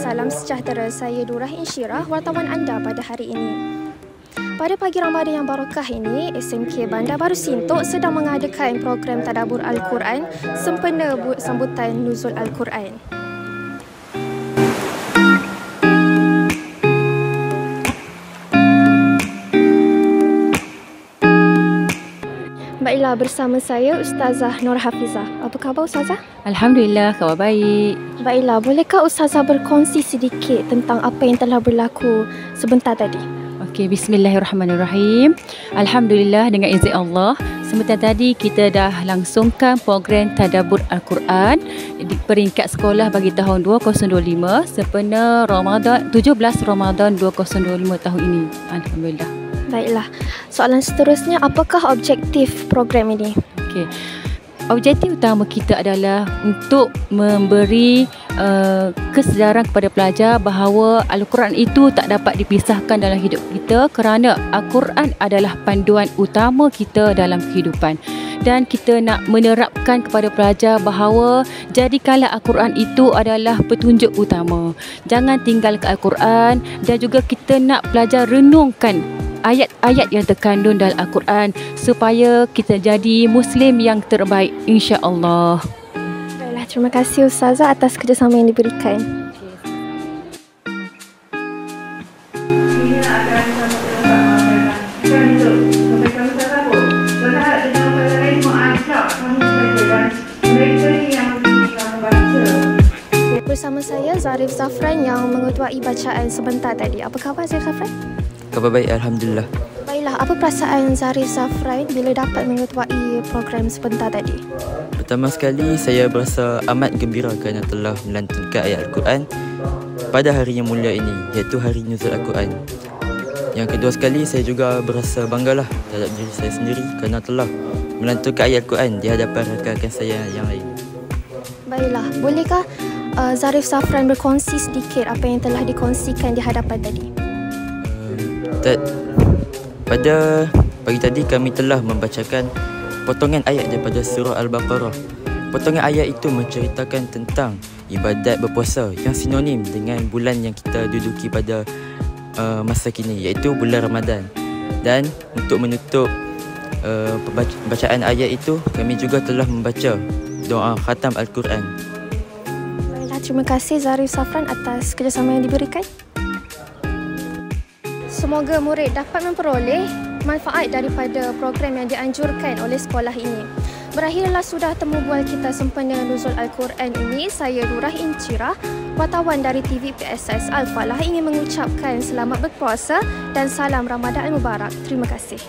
salam sejahtera. Saya Durah Insyirah, wartawan anda pada hari ini. Pada pagi Ramadan yang barakah ini, SMK Bandar Baru Sintok sedang mengadakan program Tadabbur Al-Quran sempena sambutan Nuzul Al-Quran. Baiklah, bersama saya Ustazah Nur Hafizah. Apa khabar Ustazah? Alhamdulillah, khabar baik. Baiklah, bolehkah Ustazah berkongsi sedikit tentang apa yang telah berlaku sebentar tadi? Okey, bismillahirrahmanirrahim. Alhamdulillah, dengan izin Allah, sebentar tadi kita dah langsungkan program Tadabbur Al-Quran di peringkat sekolah bagi tahun 2025 sempena Ramadan 17 Ramadan 2025 tahun ini. Alhamdulillah. Baiklah, soalan seterusnya, apakah objektif program ini? Okey. Objektif utama kita adalah untuk memberi kesedaran kepada pelajar bahawa Al-Quran itu tak dapat dipisahkan dalam hidup kita kerana Al-Quran adalah panduan utama kita dalam kehidupan. Dan kita nak menerapkan kepada pelajar bahawa jadikanlah Al-Quran itu adalah petunjuk utama. Jangan tinggalkan Al-Quran, dan juga kita nak pelajar renungkan ayat-ayat yang terkandung dalam Al-Quran supaya kita jadi Muslim yang terbaik, insya-Allah. Baiklah, terima kasih Ustazah atas kerjasama yang diberikan. Bersama saya Zarif Zafran yang mengetuai bacaan sebentar tadi. Apa khabar Zarif Zafran? Khabar baik, Alhamdulillah. Baiklah, apa perasaan Zarif Zafran bila dapat mengetuai program sebentar tadi? Pertama sekali, saya berasa amat gembira kerana telah melantunkan ayat Al-Quran pada hari yang mulia ini, iaitu hari Nuzul Al-Quran. Yang kedua sekali, saya juga berasa banggalah terhadap diri saya sendiri kerana telah melantunkan ayat Al-Quran di hadapan rakan-rakan saya yang lain. Baiklah, bolehkah Zarif Zafran berkongsi sedikit apa yang telah dikongsikan di hadapan tadi? Pada pagi tadi kami telah membacakan potongan ayat daripada surah Al-Baqarah. Potongan ayat itu menceritakan tentang ibadat berpuasa yang sinonim dengan bulan yang kita duduki pada masa kini, iaitu bulan Ramadan. Dan untuk menutup bacaan ayat itu, kami juga telah membaca doa khatam Al-Quran. Baiklah, terima kasih Zarif Zafran atas kerjasama yang diberikan. Semoga murid dapat memperoleh manfaat daripada program yang dianjurkan oleh sekolah ini. Berakhirlah sudah temu bual kita sempena Nuzul Al-Quran ini. Saya Durah Insyirah, wartawan dari TV PSS Al-Falah, ingin mengucapkan selamat berpuasa dan salam Ramadan Mubarak. Terima kasih.